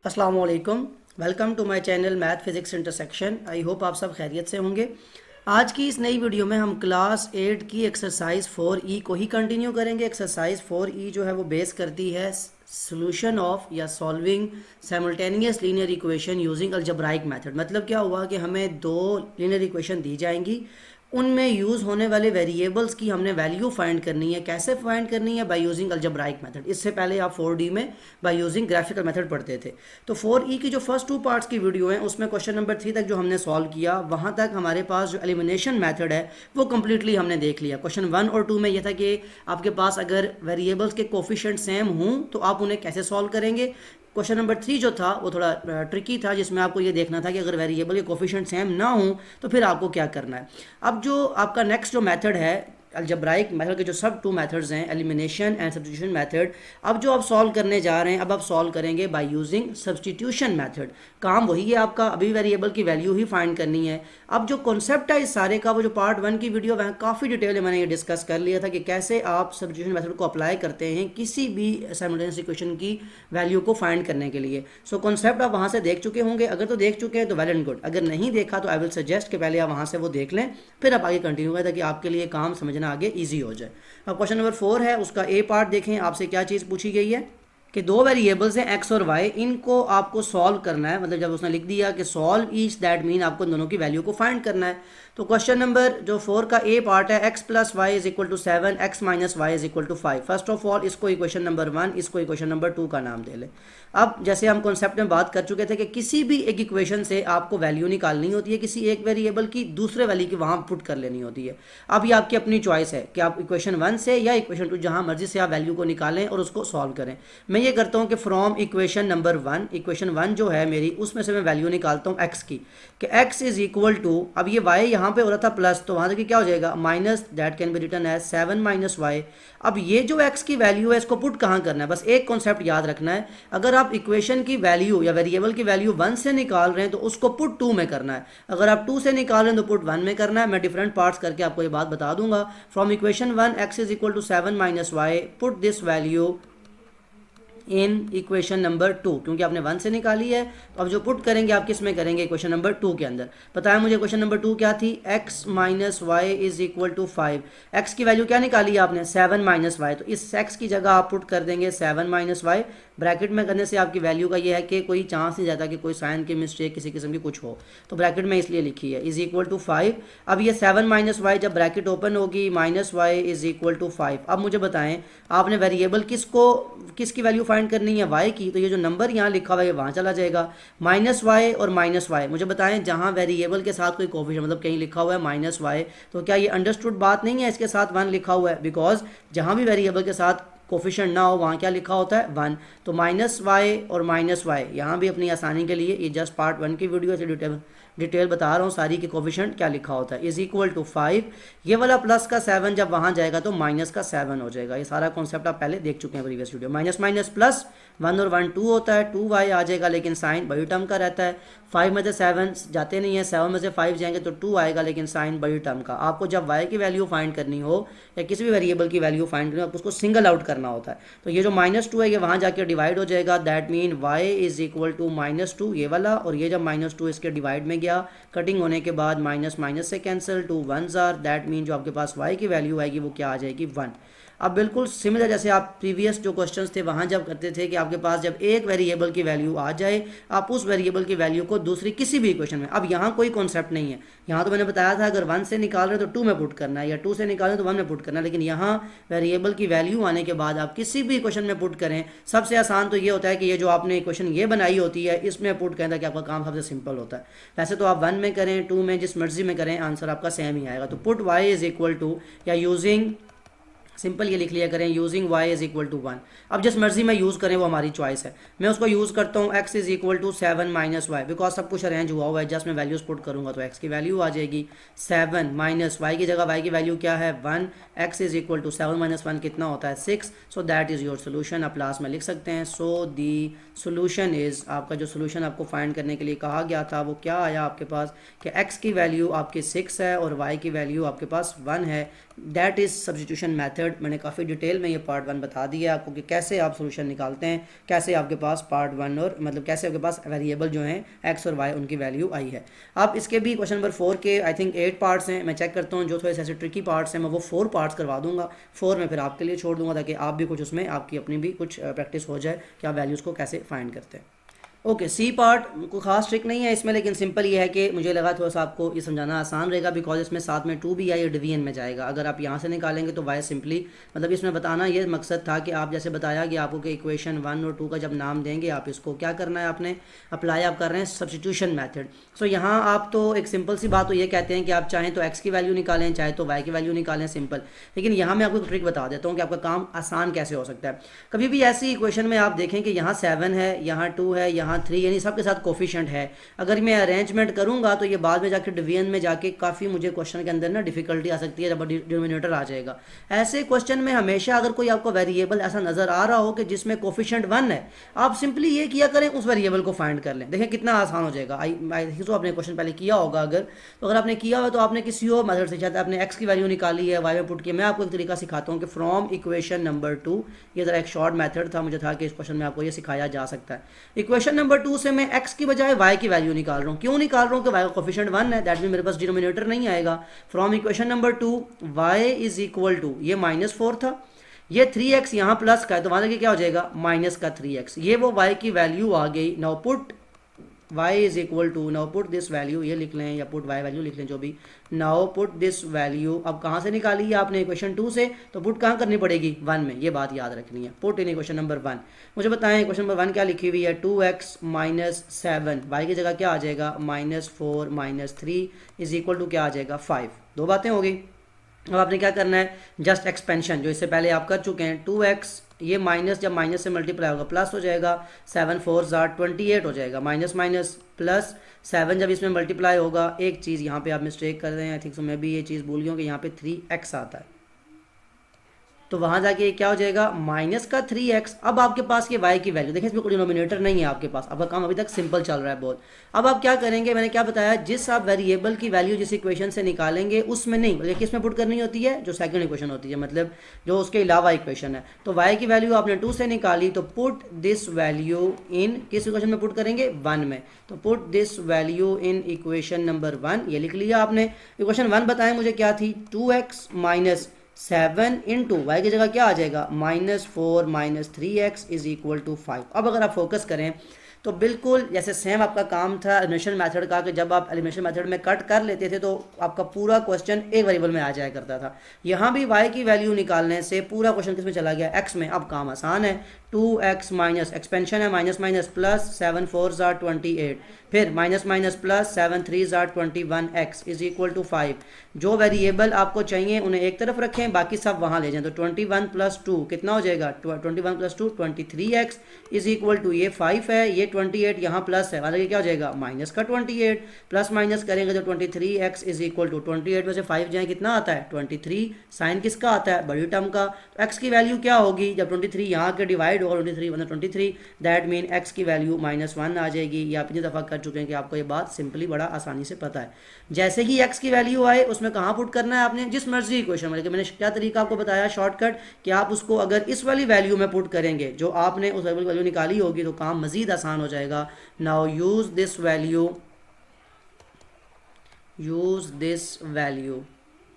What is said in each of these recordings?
अस्सलाम वालेकुम। Welcome to my channel math physics intersection. I hope आप सब खैरियत से होंगे। आज की इस नई वीडियो में हम क्लास 8 की एक्सरसाइज 4E को ही कंटिन्यू करेंगे। एक्सरसाइज 4E जो है वो बेस करती है सोल्यूशन ऑफ या solving simultaneous linear equation using algebraic method. मतलब क्या हुआ कि हमें दो लीनियर इक्वेशन दी जाएंगी, उनमें यूज़ होने वाले वेरिएबल्स की हमने वैल्यू फाइंड करनी है। कैसे फाइंड करनी है? By using algebraic method. इससे पहले आप 4D में बाय यूजिंग ग्राफिकल मेथड पढ़ते थे। तो 4E की जो फर्स्ट 2 पार्ट्स की वीडियो है उसमें क्वेश्चन नंबर 3 तक जो हमने सॉल्व किया, वहाँ तक हमारे पास जो एलिमिनेशन मेथड है वो कम्प्लीटली हमने देख लिया। क्वेश्चन 1 और 2 में यह था कि आपके पास अगर वेरिएबल्स के कोफिशिएंट सेम हों तो आप उन्हें कैसे सॉल्व करेंगे। क्वेश्चन नंबर 3 जो था वो थोड़ा ट्रिकी था, जिसमें आपको ये देखना था कि अगर वेरिएबल के कोफिशिएंट सेम ना हो तो फिर आपको क्या करना है। अब जो आपका नेक्स्ट जो मेथड है अलजेब्राइक मेथड के जो सब 2 मेथड्स हैं, एलिमिनेशन एंड सब्स्टिट्यूशन मेथड, अब जो आप सॉल्व करने जा रहे हैं अब आप सॉल्व करेंगे बाय यूजिंग सब्स्टिट्यूशन मेथड। काम वही है आपका, अभी वेरिएबल की वैल्यू ही फाइंड करनी है। अब जो कॉन्सेप्ट है इस सारे का, वो जो पार्ट 1 की वीडियो वहाँ काफ़ी डिटेल में मैंने ये डिस्कस कर लिया था कि कैसे आप सब्स्टिट्यूशन मेथड को अप्लाई करते हैं किसी भी साइमल्टेनियस इक्वेशन की वैल्यू को फाइंड करने के लिए। सो कॉन्सेप्ट आप वहाँ से देख चुके होंगे। अगर तो देख चुके हैं तो वेल एंड गुड, अगर नहीं देखा तो आई विल सजेस्ट कि पहले आप वहाँ से वो देख लें, फिर आप आगे कंटिन्यू करें ताकि आपके लिए काम समझना आगे ईजी हो जाए। अब क्वेश्चन नंबर 4 है, उसका ए पार्ट देखें। आपसे क्या चीज़ पूछी गई है कि दो वेरिएबल्स हैं एक्स और वाई, इनको आपको सॉल्व करना है। मतलब जब उसने लिख दिया कि सॉल्व ईच, दैट मीन आपको दोनों की वैल्यू को फाइंड करना है। तो क्वेश्चन नंबर जो 4 का ए पार्ट है, x plus y is equal to 7, x minus y is equal to 5। First of all इसको इक्वेशन नंबर 1, इसको इक्वेशन नंबर 2 का नाम दे लें। अब जैसे हम कॉन्सेप्ट में बात कर चुके थे कि किसी भी एक इक्वेशन से आपको वैल्यू निकालनी होती है, किसी एक वेरिएबल की दूसरे वाली की वहाँ पुट कर लेनी होती है। अब ये आपकी अपनी चॉइस है कि आप इक्वेशन 1 से या इक्वेशन 2 जहाँ मर्जी से आप वैल्यू को निकालें और उसको सॉल्व करें। मैं ये करता हूँ कि फ्रॉम इक्वेशन नंबर 1, इक्वेशन 1 जो है मेरी, उसमें से मैं वैल्यू निकालता हूँ एक्स की, कि एक्स इज इक्वल टू, अब ये वाई यहाँ पे हो रहा था प्लस, तो वहाँ से क्या हो जाएगा minus, that can be written as 7 minus y. अब ये जो एक्स की वैल्यू है इसको पुट कहाँ करना है, बस एक कॉन्सेप्ट याद रखना है। अगर आप इक्वेशन की वैल्यू या वेरिएबल की वैल्यू 1 से निकाल रहे हैं तो उसको पुट 2 में करना है। अगर आप 2 से निकाल रहे हैं तो पुट 1 में करना है। मैं डिफरेंट पार्ट्स करके आपको ये बात बता दूंगा। From equation 1 x is equal to 7 minus y, put this value in equation number 2, क्योंकि आपने 1 से निकाली है। तो अब जो पुट करेंगे आप किस में करेंगे, इक्वेशन नंबर 2 के अंदर। बताया मुझे इक्वेशन नंबर 2 क्या थी, x minus y is equal to 5। X की वैल्यू क्या निकाली है आपने, 7 माइनस वाई, तो इस x की जगह आप पुट कर देंगे 7 माइनस वाई। ब्रैकेट में करने से आपकी वैल्यू का ये है कि कोई चांस नहीं जाता कि कोई साइन की मिस्टेक किसी किस्म की कुछ हो, तो ब्रैकेट में इसलिए लिखी है इज इक्वल टू 5। अब ये 7 माइनस वाई जब ब्रैकेट ओपन होगी, minus y is equal to 5। अब मुझे बताएं आपने वेरिएबल किसकी वैल्यू फाइंड करनी है, वाई की। तो ये जो नंबर यहाँ लिखा हुआ है वहाँ चला जाएगा, माइनस वाई और माइनस वाई। मुझे बताएं जहाँ वेरिएबल के साथ कोई कोफिशिएंट, मतलब कहीं लिखा हुआ है माइनस वाई, तो क्या ये अंडरस्टूड बात नहीं है इसके साथ 1 लिखा हुआ है, बिकॉज जहाँ भी वेरिएबल के साथ कोफिशिएंट ना हो वहाँ क्या लिखा होता है 1। तो माइनस वाई और माइनस वाई यहाँ भी अपनी आसानी के लिए, ये जस्ट पार्ट 1 की वीडियो से डिटेल बता रहा हूँ सारी, के कोफिशिएंट क्या लिखा होता है, इज इक्वल टू 5। ये वाला प्लस का 7 जब वहाँ जाएगा तो माइनस का 7 हो जाएगा। ये सारा कॉन्सेप्ट आप पहले देख चुके हैं previous video. Minus minus plus, 1 और 1 2 होता है, 2y आ जाएगा, लेकिन साइन बड़ी टर्म का रहता है। 5 में से 7 जाते नहीं है, 7 में से 5 जाएंगे तो 2 आएगा, लेकिन साइन बड़ी टर्म का। आपको जब y की वैल्यू फाइंड करनी हो या किसी भी वेरिएबल की वैल्यू फाइंड करनी हो, आपको उसको सिंगल आउट करना होता है। तो ये जो -2 है ये वहाँ जाके डिवाइड हो जाएगा, that mean y is equal to -2 ये वाला, और ये जब -2 इसके डिवाइड में गया, कटिंग होने के बाद माइनस माइनस से cancel, 2 1s are, that mean जो आपके पास y की वैल्यू आएगी वो क्या आ जाएगी 1। अब बिल्कुल सिमिलर जैसे आप प्रीवियस जो क्वेश्चंस थे वहाँ जब करते थे कि आपके पास जब एक वेरिएबल की वैल्यू आ जाए, आप उस वेरिएबल की वैल्यू को दूसरी किसी भी इक्वेशन में, अब यहाँ कोई कॉन्सेप्ट नहीं है। यहाँ तो मैंने बताया था अगर 1 से निकाल रहे हैं तो 2 में पुट करना है, या 2 से निकाल रहे हैं तो 1 में पुट करना है, लेकिन यहाँ वेरिएबल की वैल्यू आने के बाद आप किसी भी इक्वेशन में पुट करें। सबसे आसान तो ये होता है कि ये जो आपने इक्वेशन ये बनाई होती है इसमें पुट करें ताकि आपका काम सबसे सिंपल होता है। वैसे तो आप 1 में करें, 2 में, जिस मर्जी में करें, आंसर आपका सेम ही आएगा। तो put y is equal to, या यूजिंग, सिंपल ये लिख लिया करें, using y is equal to 1। अब जिस मर्जी में यूज़ करें वो हमारी चॉइस है। मैं उसको यूज़ करता हूँ x is equal to 7 minus y, because सब कुछ अरेंज हुआ हुआ है। जस्ट मैं वैल्यूज पुट करूँगा तो x की वैल्यू आ जाएगी 7 माइनस वाई की जगह y की वैल्यू क्या है 1। x is equal to 7 minus 1 कितना होता है 6। So that is your solution. आप लास्ट में लिख सकते हैं सो दी सोल्यूशन इज़, आपका जो सोल्यूशन आपको फाइंड करने के लिए कहा गया था वो क्या आया आपके पास कि x की वैल्यू आपकी 6 है और y की वैल्यू आपके पास 1 है। That is substitution method. Method मैंने काफ़ी डिटेल में ये पार्ट 1 बता दिया आपको कि कैसे आप सोल्यूशन निकालते हैं, कैसे आपके पास पार्ट 1 और मतलब कैसे आपके पास वेरिएबल जो हैं एक्स और वाई उनकी वैल्यू आई है। अब इसके भी क्वेश्चन नंबर 4 के आई थिंक 8 पार्ट्स हैं, मैं चेक करता हूँ जो थोड़े से ऐसे ट्रिकी पार्ट्स हैं मैं वो 4 पार्ट्स करवा दूंगा, 4 में फिर आपके लिए छोड़ दूंगा ताकि आप भी कुछ उसमें आपकी अपनी भी कुछ प्रैक्टिस हो जाए कि आप वैल्यूज़ को कैसे फाइंड करते हैं। ओके, सी पार्ट कोई खास ट्रिक नहीं है इसमें, लेकिन सिंपल ये है कि मुझे लगा थोड़ा सा आपको ये समझाना आसान रहेगा बिकॉज इसमें साथ में 2 भी आई डिवीजन में जाएगा। अगर आप यहाँ से निकालेंगे तो वाई सिंपली मतलब इसमें बताना ये मकसद था कि आप जैसे बताया कि आपको कि इक्वेशन 1 और 2 का जब नाम देंगे आप इसको क्या करना है, आपने अप्लाई आप कर रहे हैं सब्स्टिट्यूशन मैथड। सो यहाँ आप तो एक सिंपल सी बात तो ये कहते हैं कि आप चाहें तो एक्स की वैल्यू निकालें चाहे तो वाई की वैल्यू निकालें, सिंपल। लेकिन यहाँ मैं आपको एक ट्रिक बता देता हूँ कि आपका काम आसान कैसे हो सकता है। कभी भी ऐसी इक्वेशन में आप देखें कि यहाँ 7 है, यहाँ 2 है, यहाँ 3, यानी सबके कोफिशिएंट है। अगर मैं अरेंजमेंट करूंगा तो ये बाद में जाके डिवीजन में जाके काफ़ी मुझे क्वेश्चन के अंदर ना डिफिकल्टी आ सकती है जब डिनोमिनेटर आ जाएगा। ऐसे क्वेश्चन में हमेशा अगर कोई आपको वेरिएबल ऐसा नजर आ रहा हो कि जिसमें कोफिशिएंट 1 है, आप सिंपली ये किया करें उस वेरिएबल को फाइंड कर लें। देखें कितना आसान हो जाएगा। आई थिंक सो आपने क्वेश्चन पहले किया होगा, अगर आपने किया हो तो आपने किसी और मेथड से चाहते आपने एक्स की वैल्यू निकाली है, वाई में पुट किया। मैं आपको एक तरीका सिखाता हूँ कि फ्रॉम इक्वेशन नंबर 2, ये जरा एक शॉर्ट मेथड था, मुझे था कि इस क्वेश्चन में आपको ये सिखाया जा सकता है। इक्वेशन नंबर 2 से मैं एक्स की बजाय वाई की वैल्यू निकाल रहा हूं। क्यों निकाल रहा हूं कि वाई का कोफिशिएंट 1 है, दैट मीन मेरे पास डिनोमिनेटर नहीं आएगा। From equation number 2 y is equal to, ये -4 था, ये 3x यहाँ प्लस का है तो वहां लगे क्या हो जाएगा माइनस का 3x, ये वो y की वैल्यू आ गई। Now put y is equal to, now put this value, ये लिख लें या पुट y वैल्यू लिख लें जो भी। नाउ पुट दिस वैल्यू, अब कहाँ से निकाली है आपने इक्वेशन 2 से, तो पुट कहाँ करनी पड़ेगी 1 में, ये बात याद रखनी है। Put in equation number 1। मुझे बताएं इक्वेशन नंबर 1 क्या लिखी हुई है, 2x माइनस 7, y की जगह क्या आ जाएगा -4 -3 इज इक्वल टू क्या आ जाएगा 5। दो बातें हो गई। अब आपने क्या करना है, जस्ट एक्सपेंशन जो इससे पहले आप कर चुके हैं। 2x ये माइनस जब माइनस से मल्टीप्लाई होगा प्लस हो जाएगा, 7 4 28 हो जाएगा, माइनस माइनस प्लस 7 जब इसमें मल्टीप्लाई होगा। एक चीज़ यहाँ पे आप मिस्टेक कर रहे हैं, आई थिंक सो मैं भी ये चीज़ भूल गया हूँ कि यहाँ पे 3x आता है, तो वहां जाके क्या हो जाएगा माइनस का 3x। अब आपके पास ये y की वैल्यू देखें, इसमें कोई डिनोमिनेटर नहीं है आपके पास, आपका काम अभी तक सिंपल चल रहा है बहुत। अब आप क्या करेंगे, मैंने क्या बताया, जिस आप वेरिएबल की वैल्यू जिस इक्वेशन से निकालेंगे उसमें नहीं बल्कि किसमें पुट करनी होती है, जो सेकंड इक्वेशन होती है, मतलब जो उसके अलावा इक्वेशन है। तो y की वैल्यू आपने 2 से निकाली तो पुट दिस वैल्यू इन किस इक्वेशन में पुट करेंगे 1 में, तो put this value in equation number 1, ये लिख लिया आपने। इक्वेशन 1 बताएं मुझे क्या थी, 2x माइनस 7 इंटू वाई की जगह क्या आ जाएगा -4 -3x इज इक्वल टू 5। अब अगर आप फोकस करें तो बिल्कुल जैसे सेम आपका काम था एलिमिनेशन मेथड का, कि जब आप एलिमिनेशन मेथड में कट कर लेते थे तो आपका पूरा क्वेश्चन एक वेरिएबल में आ जाया करता था। यहाँ भी y की वैल्यू निकालने से पूरा क्वेश्चन किस में चला गया, x में। अब काम आसान है, 2x माइनस एक्सपेंशन है माइनस माइनस प्लस 7 4 28, फिर minus minus plus 7 3 21x is equal to 5। जो वेरिएबल आपको चाहिए उन्हें एक तरफ रखें, बाकी सब वहाँ ले जाएं। तो 21 + 2 कितना हो जाएगा, 21 + 2 23x इज इक्वल टू, ये 5 है, ये 28 यहाँ प्लस है, मतलब क्या हो जाएगा माइनस का 28, प्लस माइनस करेंगे तो 23x इज इक्वल टू 28 में से 5 जाए कितना आता है 23, साइन किसका आता है बड़ी टर्म का। तो x की वैल्यू क्या होगी, जब 23 यहाँ के डिवाइड होगा 23 मतलब 23, दैट मीन x की वैल्यू -1 आ जाएगी। ये आप इतनी दफ़ा कर चुके हैं कि आपको ये बात सिंपली बड़ा आसानी से पता है। जैसे ही x की वैल्यू आए उसमें कहाँ पुट करना है आपने, जिस मर्जी इक्वेशन में, लेकिन मैंने क्या तरीका आपको बताया शॉर्टकट, कि आप उसको अगर इस वाली वैल्यू में पुट करेंगे जो आपने उस वैल्यू निकाली होगी तो काम मजीद आसान हो जाएगा। नाउ यूज दिस वैल्यू,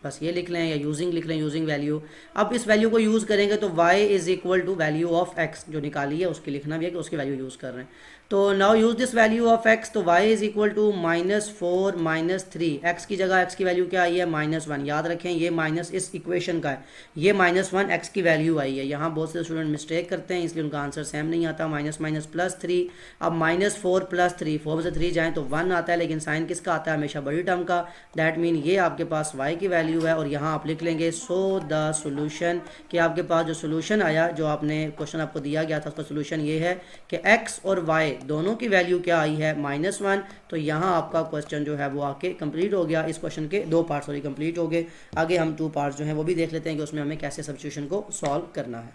बस ये लिख लें या यूजिंग लिख लें, यूजिंग वैल्यू। अब इस वैल्यू को यूज़ करेंगे तो y is equal to value of x जो निकाली है उसकी लिखना भी है कि उसकी वैल्यू यूज़ कर रहे हैं। तो now use this value of x, तो y is equal to -4 -3, x की जगह x की वैल्यू क्या आई है -1। याद रखें ये माइनस इस इक्वेशन का है, ये -1 x की वैल्यू आई है। यहाँ बहुत से स्टूडेंट मिस्टेक करते हैं इसलिए उनका आंसर सेम नहीं आता, माइनस माइनस प्लस 3। अब -4 + 3, 4 में से 3 जाएँ तो 1 आता है, लेकिन साइन किसका आता है हमेशा बड़ी टर्म का। दैट मीन ये आपके पास y की वैल्यू है, और यहाँ आप लिख लेंगे सो द सोल्यूशन, कि आपके पास जो सोल्यूशन आया, जो आपने क्वेश्चन आपको दिया गया था उसका सोल्यूशन ये है कि x और y दोनों की वैल्यू क्या आई है -1। तो यहाँ आपका क्वेश्चन जो है वो आके कंप्लीट हो गया। इस क्वेश्चन के 2 पार्ट सॉरी कंप्लीट हो गए। आगे हम 2 पार्ट्स जो हैं वो भी देख लेते हैं कि उसमें हमें कैसे सब्स्टिट्यूशन को सॉल्व करना है।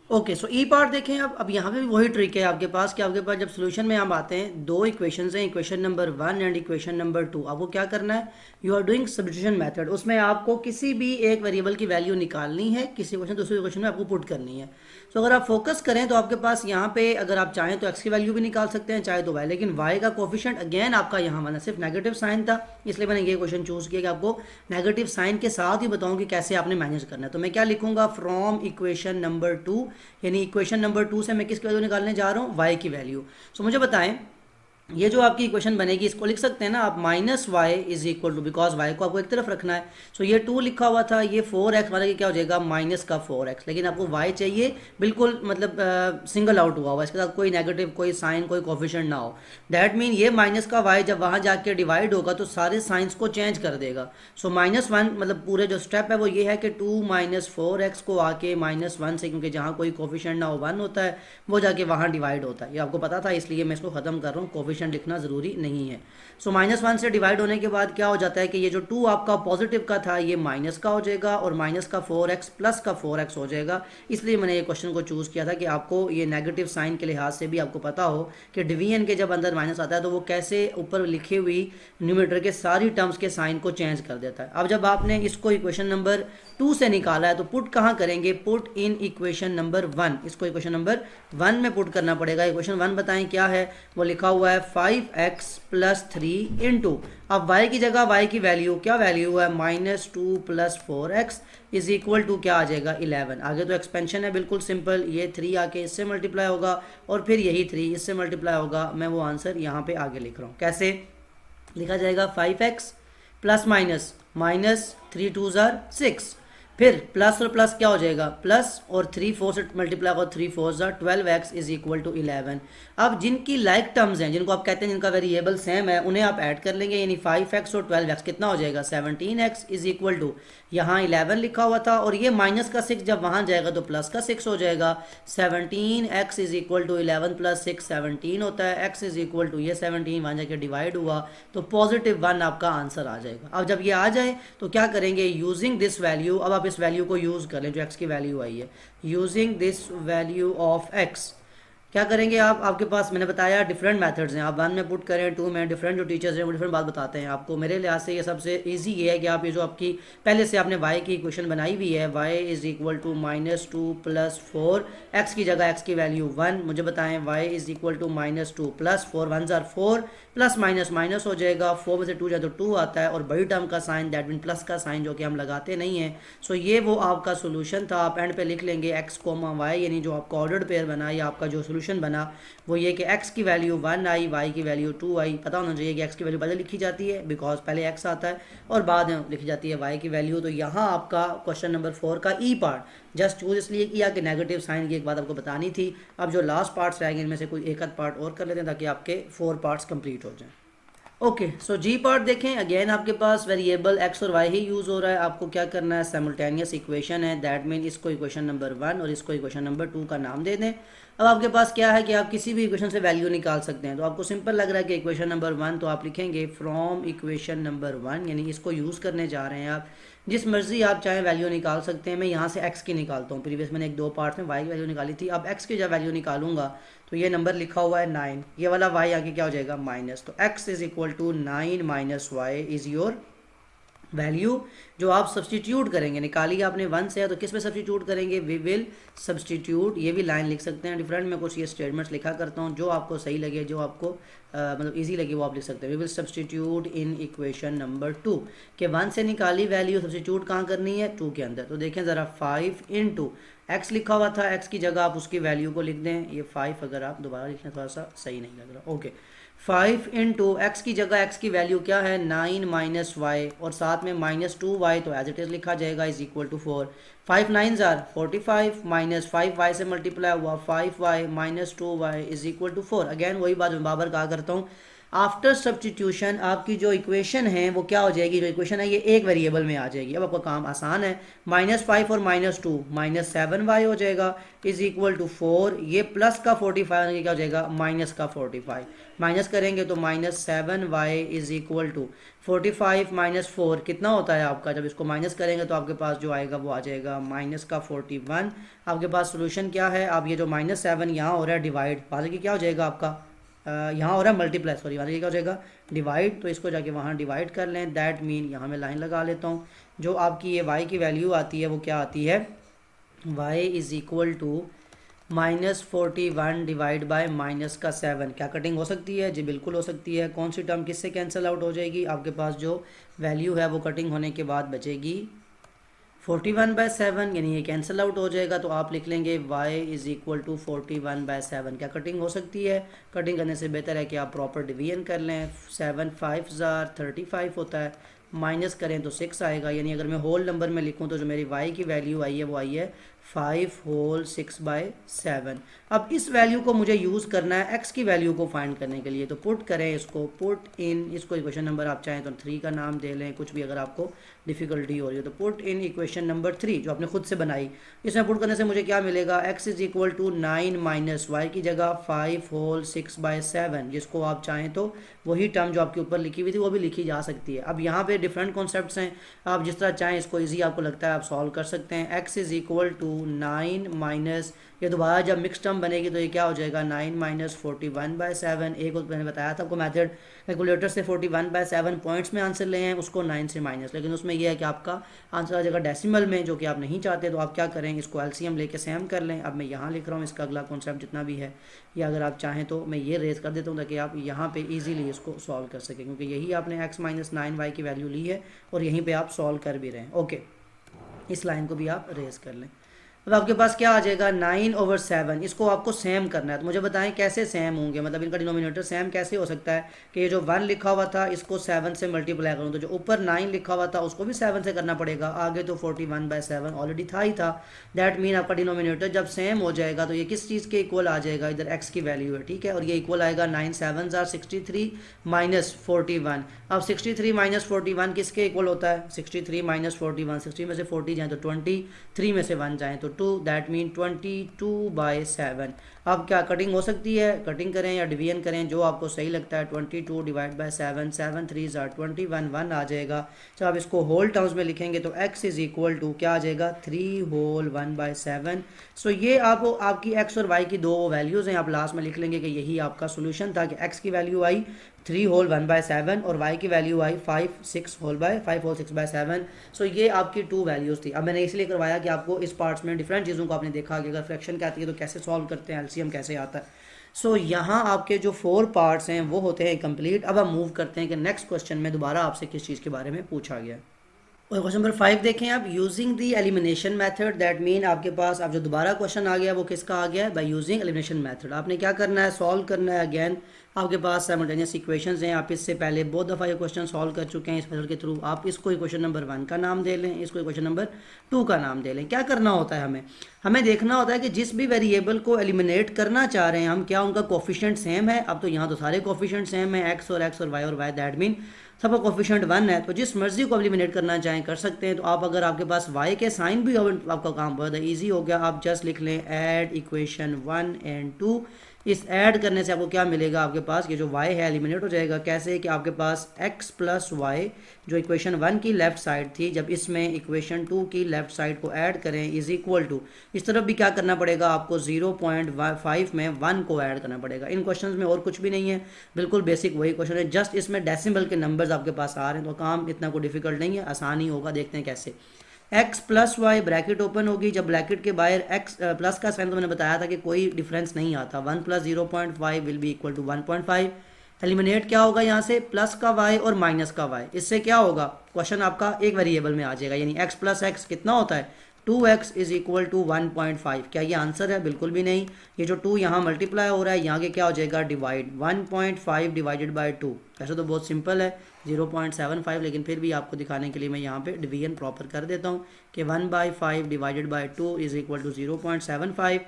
ओके, सो ई पार्ट देखें। अब यहाँ पे भी वही ट्रिक है आपके पास कि आपके पास जब सोल्यूशन में हम आते हैं, दो इक्वेशंस हैं, equation number 1 and equation number 2। आपको क्या करना है, you are doing substitution method. उसमें आपको किसी भी एक वेरिएबल की वैल्यू निकालनी है, किसी क्वेश्चन दूसरे क्वेश्चन में आपको पुट करनी है। सो अगर आप फोकस करें तो आपके पास यहाँ पे अगर आप चाहें तो एक्स की वैल्यू भी निकाल सकते हैं, चाहे तो वाई, लेकिन वाई का कोफिशिएंट अगेन आपका यहाँ वाला सिर्फ नेगेटिव साइन था, इसलिए मैंने ये क्वेश्चन चूज किया कि आपको नेगेटिव साइन के साथ ही बताऊं कि कैसे आपने मैनेज करना है। तो मैं क्या लिखूंगा, फ्रॉम इक्वेशन नंबर 2, यानी इक्वेशन नंबर 2 से मैं किसकी वैल्यू निकालने जा रहा हूँ, वाई की वैल्यू। सो मुझे बताएं, ये जो आपकी इक्वेशन बनेगी इसको लिख सकते हैं ना आप, minus y is equal to, because y को आपको एक तरफ रखना है। सो ये 2 लिखा हुआ था, ये 4x वाला क्या हो जाएगा, माइनस का 4x, लेकिन आपको y चाहिए बिल्कुल मतलब सिंगल आउट हुआ इसके साथ कोई नेगेटिव, कोई साइन, कोई कोफिशिएंट ना हो। दैट मीन ये माइनस का y जब वहाँ जाके डिवाइड होगा तो सारे साइंस को चेंज कर देगा। सो -1 मतलब पूरे जो स्टेप है वो ये है कि 2 माइनस 4x को आके -1 से, क्योंकि जहाँ कोई कोफिशिएंट ना हो 1 होता है, वो जाके वहाँ डिवाइड होता है। ये आपको पता था, इसलिए मैं इसको खत्म कर रहा हूँ, कोफिशिएंट लिखना जरूरी नहीं है। सो -1 से डिवाइड होने के बाद क्या हो जाता है कि ये जो 2 आपका पॉजिटिव का था ये माइनस का हो जाएगा, और माइनस का 4x प्लस का 4x हो जाएगा। इसलिए मैंने ये क्वेश्चन को चूज किया था कि आपको ये नेगेटिव साइन के लिहाज से भी आपको पता हो कि डिवीजन के जब अंदर माइनस आता है तो वो कैसे ऊपर लिखी हुई न्यूमरेटर के सारी टर्म्स के साइन को चेंज कर देता है। अब जब आपने इसको इक्वेशन नंबर 2 से निकाला है तो पुट कहाँ करेंगे, पुट इन इक्वेशन नंबर 1। इसको इक्वेशन नंबर 1 में पुट करना पड़ेगा। इक्वेशन 1 बताएं क्या है, वो लिखा हुआ है 5x प्लस 3 इंटू, अब y की जगह y की वैल्यू क्या वैल्यू है, -2 plus 4x is equal to क्या आ जाएगा, 11। आगे तो एक्सपेंशन है, बिल्कुल सिंपल, ये 3 आके इससे मल्टीप्लाई होगा और फिर यही 3 इससे मल्टीप्लाई होगा। मैं वो आंसर यहाँ पे आगे लिख रहा हूँ। कैसे लिखा जाएगा, 5x प्लस माइनस, -3 2 6, फिर प्लस और प्लस क्या हो जाएगा, प्लस, और 3 4 से मल्टीप्लाई होगा, 3 4 12x इज इक्वल टू 11। अब जिनकी लाइक टर्म्स हैं, जिनको आप कहते हैं जिनका वेरिएबल सेम है, उन्हें आप ऐड कर लेंगे, यानी 5x और 12x कितना हो जाएगा, 17x इज इक्वल टू, यहाँ 11 लिखा हुआ था और ये माइनस का 6 जब वहाँ जाएगा तो प्लस का 6 हो जाएगा। 17x is equal to 11 plus 6 17 होता है, x इज इक्वल टू ये 17 वहाँ जाके डिवाइड हुआ तो +1 आपका आंसर आ जाएगा। अब जब ये आ जाए तो क्या करेंगे, यूजिंग दिस वैल्यू, अब आप इस वैल्यू को यूज़ कर लें जो x की वैल्यू आई है, using this value of x क्या करेंगे आप, आपके पास मैंने बताया डिफरेंट मेथड्स हैं, आप 1 में पुट करें, 2 में, डिफरेंट जो टीचर्स हैं वो डिफरेंट बात बताते हैं आपको। मेरे लिहाज से ये सबसे इजी ये है कि आप ये जो आपकी पहले से आपने y की इक्वेशन बनाई हुई है, y is equal to -2 plus 4, x की जगह x की वैल्यू 1, मुझे बताएं y is equal to -2 plus 4 1 ज़ार 4, प्लस माइनस माइनस हो जाएगा, 4 में से 2 जाए तो 2 आता है, और बड़ी टर्म का साइन दैट मीन प्लस का साइन जो कि हम लगाते नहीं हैं। सो ये वो आपका सोल्यूशन था। आप एंड पे लिख लेंगे x, y, यानी जो आपका ऑर्डर्ड पेयर बना या आपका जो सोल्यूशन बना वो ये कि x की वैल्यू 1 आई, y की वैल्यू 2 आई। पता होना चाहिए कि x की वैल्यू पहले लिखी जाती है बिकॉज पहले x आता है और बाद में लिखी जाती है y की वैल्यू। तो यहाँ आपका क्वेश्चन नंबर 4 का ई पार्ट जस्ट चूज इसलिए किया कि नेगेटिव साइन की एक बात आपको बतानी थी। अब जो लास्ट पार्ट्स रहेंगे इनमें से कोई एक आध पार्ट और कर लेते हैं ताकि आपके 4 पार्ट्स कंप्लीट हो जाएं। ओके, सो जी पार्ट देखें, अगेन आपके पास वेरिएबल x और y ही यूज़ हो रहा है। आपको क्या करना है, साइमल्टेनियस इक्वेशन है, दैट मीन इसको इक्वेशन नंबर 1 और इसको इक्वेशन नंबर 2 का नाम दे दें। अब आपके पास क्या है कि आप किसी भी इक्वेशन से वैल्यू निकाल सकते हैं। तो आपको सिंपल लग रहा है कि इक्वेशन नंबर 1, तो आप लिखेंगे फ्रॉम इक्वेशन नंबर 1, यानी इसको यूज़ करने जा रहे हैं आप। जिस मर्जी आप चाहे वैल्यू निकाल सकते हैं। मैं यहाँ से x की निकालता हूँ, प्रीवियस मैंने 1-2 पार्ट में y की वैल्यू निकाली थी। अब x की जब वैल्यू निकालूंगा तो ये नंबर लिखा हुआ है 9, ये वाला y आगे क्या हो जाएगा माइनस, तो x is equal to 9 minus y is your value जो आप सब्सटीट्यूट करेंगे। निकालिए आपने 1 से है तो किस में सब्सटीट्यूट करेंगे, वी विल सब्सटीट्यूट। ये भी लाइन लिख सकते हैं डिफरेंट में, कुछ ये स्टेटमेंट्स लिखा करता हूँ, जो आपको सही लगे, जो आपको मतलब इजी लगे वो आप लिख सकते हैं। We will substitute in equation number 2 के 1 से निकाली वैल्यू सब्सटीट्यूट कहाँ करनी है, 2 के अंदर। तो देखें ज़रा 5 इंटू x लिखा हुआ था, x की जगह आप उसकी वैल्यू को लिख दें। ये 5 अगर आप दोबारा लिखना थोड़ा सा सही नहीं लग रहा, ओके। 5 इंटू एक्स की जगह x की वैल्यू क्या है 9 माइनस वाई, और साथ में -2y तो एज इट इज़ लिखा जाएगा इज इक्वल टू 4। 5 9 ज़ार 45 माइनस 5y से मल्टीप्लाई हुआ 5y minus 2y is equal to 4। Again वही बात मैं बाबर कहा करता हूँ, आफ्टर सब्सटीट्यूशन आपकी जो इक्वेशन है वो क्या हो जाएगी, जो इक्वेशन है ये एक वेरिएबल में आ जाएगी। अब आपका काम आसान है, -5 और -2 -7y हो जाएगा इज इक्वल टू 4, ये प्लस का 45 क्या हो जाएगा, माइनस का 45, माइनस करेंगे तो -7y इज इक्वल टू 45 -4 कितना होता है आपका, जब इसको माइनस करेंगे तो आपके पास जो आएगा वो आ जाएगा माइनस का 41। आपके पास सोल्यूशन क्या है, अब ये जो -7 यहाँ हो रहा है डिवाइड, बाकी क्या हो जाएगा आपका यहाँ हो रहा है मल्टीप्लाई, सॉरी बाकी क्या हो जाएगा डिवाइड, तो इसको जाके वहाँ डिवाइड कर लें। दैट मीन यहाँ मैं लाइन लगा लेता हूँ, जो आपकी ये y की वैल्यू आती है वो क्या आती है, y is equal to -41 divide by minus का 7। क्या कटिंग हो सकती है, जी बिल्कुल हो सकती है। कौन सी टर्म किससे कैंसिल आउट हो जाएगी, आपके पास जो वैल्यू है वो कटिंग होने के बाद बचेगी 41/7, यानी ये कैंसिल आउट हो जाएगा, तो आप लिख लेंगे y इज इक्वल टू 41/7। क्या कटिंग हो सकती है, कटिंग करने से बेहतर है कि आप प्रॉपर डिवीजन कर लें। 7 5 35 होता है, माइनस करें तो 6 आएगा, यानी अगर मैं होल नंबर में लिखूं तो जो मेरी y की वैल्यू आई है वो आई है 5 होल 6/7। अब इस वैल्यू को मुझे यूज़ करना है x की वैल्यू को फाइंड करने के लिए, तो पुट करें इसको, पुट इन, इसको इक्वेशन नंबर आप चाहें तो 3 का नाम दे लें, कुछ भी अगर आपको डिफ़िकल्टी हो रही है तो पुट इन इक्वेशन नंबर 3 जो आपने खुद से बनाई। इसमें पुट करने से मुझे क्या मिलेगा, x is equal to 9 minus y की जगह 5 होल 6/7, जिसको आप चाहें तो वही टर्म जो आपके ऊपर लिखी हुई थी वो भी लिखी जा सकती है। अब यहाँ पे डिफरेंट कॉन्सेप्ट्स हैं, आप जिस तरह चाहें इसको ईजी आपको लगता है आप सॉल्व कर सकते हैं। x is equal to 9 minus, ये दोबारा जब मिक्स टर्म बनेगी तो ये क्या हो जाएगा 9 माइनस 41/7। एक मैंने बताया था आपको मेथड, कैलकुलेटर से 41/7 पॉइंट्स में आंसर ले हैं, उसको 9 से माइनस, लेकिन उसमें यह है कि आपका आंसर आ जाएगा डेसिमल में, जो कि आप नहीं चाहते, तो आप क्या करें, इसको एलसीएम लेके सेम कर लें। अब मैं यहाँ लिख रहा हूँ इसका अगला कॉन्सेप्ट जितना भी है, या अगर आप चाहें तो मैं ये रेज कर देता हूँ ताकि आप यहाँ पे इजीली इसको सॉल्व कर सकें, क्योंकि यही आपने x माइनस 9y की वैल्यू ली है और यहीं पे आप सॉल्व कर भी रहे हैं। ओके, इस लाइन को भी आप रेज कर लें। अब आपके पास क्या आ जाएगा 9/7, इसको आपको सेम करना है, तो मुझे बताएं कैसे सेम होंगे, मतलब इनका डिनोमिनेटर सेम कैसे हो सकता है कि ये जो 1 लिखा हुआ था इसको 7 से मल्टीप्लाई करूँ, तो जो ऊपर 9 लिखा हुआ था उसको भी 7 से करना पड़ेगा, आगे तो 41/7 ऑलरेडी था ही था। दैट मीन आपका डिनोमिनेटर जब सेम हो जाएगा तो ये किस चीज़ के इक्वल आ जाएगा, इधर x की वैल्यू है, ठीक है, और ये इक्वल आएगा 9 7 63 माइनस 41। अब 63 माइनस 41 किसके इक्वल होता है, 63 माइनस 41, 60 में से 40 जाए तो 20, 3 में से 1 जाए तो 2, दैट मीन 22/7। अब क्या कटिंग हो सकती है, कटिंग करें या डिवीजन करें, जो आपको सही लगता है। 22 डिवाइड बाय 7, 7 3 21, 1 आ जाएगा। जब आप इसको होल टर्म्स में लिखेंगे तो x इज इक्वल टू क्या आ जाएगा 3 होल 1/7। सो ये आपकी x और y की दो वैल्यूज़ हैं, आप लास्ट में लिख लेंगे कि यही आपका सोल्यूशन था कि x की वैल्यू आई 3 होल 1/7 और y की वैल्यू आई 5 होल 6/7। सो ये आपकी टू वैल्यूज़ थी। अब मैंने इसलिए करवाया कि आपको इस पार्ट्स में डिफरेंट चीज़ों को आपने देखा कि अगर फ्रैक्शन क्या आती है तो कैसे सॉल्व करते हैं, एलसीएम कैसे आता है। सो यहाँ आपके जो 4 पार्ट्स हैं वो होते हैं कंप्लीट। अब हम मूव करते हैं कि नेक्स्ट क्वेश्चन में दोबारा आपसे किस चीज़ के बारे में पूछा गया। और क्वेश्चन नंबर 5 देखें आप, using the elimination method, that mean आपके पास अब जो दोबारा क्वेश्चन आ गया वो किसका आ गया है, बाय यूजिंग एलिमिनेशन मेथड। आपने क्या करना है, सॉल्व करना है। अगेन आपके पास साइमल्टेनियस इक्वेशंस हैं, आप इससे पहले बहुत दफ़ा ये क्वेश्चन सॉल्व कर चुके हैं इस मेथड के थ्रू। आप इसको इक्वेशन नंबर 1 का नाम दे लें, इसको इक्वेशन नंबर 2 का नाम दे लें। क्या करना होता है, हमें देखना होता है कि जिस भी वेरिएबल को एलिमिनेट करना चाह रहे हैं हम, क्या उनका कोफिशिएंट सेम है। अब तो यहाँ तो सारे कोफिशिएंट सेम है, x और y और y, दैट मीन सबका कोफिशिएंट 1 है, तो जिस मर्जी को एलिमिनेट करना चाहें कर सकते हैं। तो आप अगर आपके पास y के साइन भी हो, आपका काम बहुत ईजी हो गया। आप जस्ट लिख लें ऐड इक्वेशन 1 एंड 2। इस ऐड करने से आपको क्या मिलेगा, आपके पास ये जो y है एलिमिनेट हो जाएगा। कैसे कि आपके पास x प्लस वाई जो इक्वेशन 1 की लेफ्ट साइड थी, जब इसमें इक्वेशन 2 की लेफ्ट साइड को ऐड करें इज इक्वल टू, इस तरफ भी क्या करना पड़ेगा आपको 0.5 में 1 को ऐड करना पड़ेगा। इन क्वेश्चंस में और कुछ भी नहीं है, बिल्कुल बेसिक वही क्वेश्चन है, जस्ट इसमें डेसिमल के नंबर्स आपके पास आ रहे हैं, तो काम इतना कोई डिफिकल्ट नहीं है, आसान ही होगा। देखते हैं कैसे। x plus y bracket open होगी, जब ब्रैकेट के बाहर x प्लस का साइन तो मैंने बताया था कि कोई डिफरेंस नहीं आता। 1 plus 0.5 will be equal to 1.5। Eliminate क्या होगा यहाँ से, प्लस का y और माइनस का y। इससे क्या होगा, क्वेश्चन आपका एक वेरिएबल में आ जाएगा, यानी x प्लस एक्स कितना होता है 2x इज इक्वल टू 1.5। क्या ये आंसर है, बिल्कुल भी नहीं। ये जो 2 यहाँ मल्टीप्लाई हो रहा है, यहाँ के क्या हो जाएगा डिवाइड, 1.5 डिवाइडेड बाय 2। ऐसे तो बहुत सिंपल है 0.75, लेकिन फिर भी आपको दिखाने के लिए मैं यहाँ पे डिवीजन प्रॉपर कर देता हूँ कि 1/5 divided by 2 is equal to 0.75।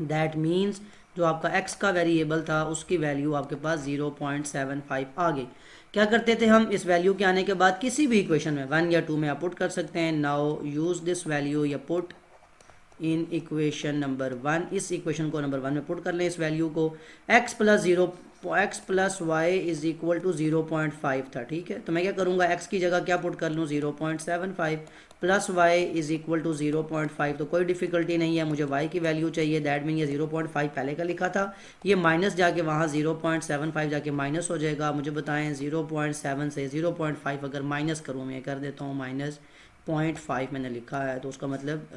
That means जो आपका x का वेरिएबल था उसकी वैल्यू आपके पास 0.75 आ गई। क्या करते थे हम, इस वैल्यू के आने के बाद किसी भी इक्वेशन में 1 या 2 में आप पुट कर सकते हैं। नाउ यूज़ दिस वैल्यू या पुट इन इक्वेशन नंबर 1, इस इक्वेशन को नंबर 1 में पुट कर लें इस वैल्यू को। x plus y is equal to 0.5 था, ठीक है। तो मैं क्या करूँगा, x की जगह क्या पुट कर लूँ 0.75 plus y is equal to 0.5। तो कोई डिफिकल्टी नहीं है, मुझे y की वैल्यू चाहिए, दैट मीन ये 0.5 पहले का लिखा था, ये माइनस जाके वहाँ 0.75 जाके माइनस हो जाएगा। मुझे बताएं 0.7 से 0.5 अगर माइनस करूँ, मैं कर देता हूँ माइनस 0.5 मैंने लिखा है, तो उसका मतलब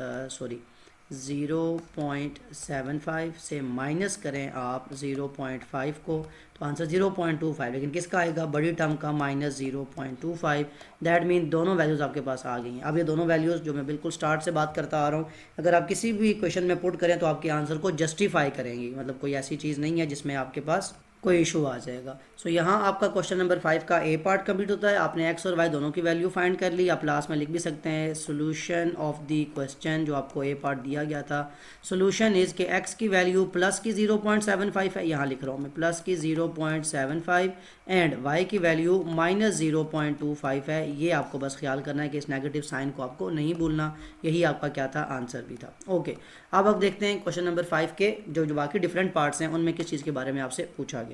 0.75 से माइनस करें आप 0.5 को, तो आंसर 0.25, लेकिन किसका आएगा, बड़ी टर्म का माइनस 0.25। दैट मीन दोनों वैल्यूज़ आपके पास आ गई हैं। अब ये दोनों वैल्यूज़ जो मैं बिल्कुल स्टार्ट से बात करता आ रहा हूँ, अगर आप किसी भी क्वेश्चन में पुट करें तो आपके आंसर को जस्टिफाई करेंगी, मतलब कोई ऐसी चीज़ नहीं है जिसमें आपके पास कोई इशू आ जाएगा। सो यहाँ आपका क्वेश्चन नंबर 5 का ए पार्ट कंप्लीट होता है। आपने एक्स और वाई दोनों की वैल्यू फाइंड कर ली। आप लास्ट में लिख भी सकते हैं सोल्यूशन ऑफ द क्वेश्चन, जो आपको ए पार्ट दिया गया था। सोल्यूशन इज़ के एक्स की वैल्यू प्लस की 0.75 है, यहाँ लिख रहा हूँ मैं प्लस की 0.75 एंड वाई की वैल्यू माइनस 0.25 है। ये आपको बस ख्याल करना है कि इस नेगेटिव साइन को आपको नहीं भूलना। यही आपका क्या था, आंसर भी था। ओके, अब देखते हैं क्वेश्चन नंबर 5 के जो बाकी डिफरेंट पार्ट्स हैं उनमें किस चीज़ के बारे में आपसे पूछा गया है।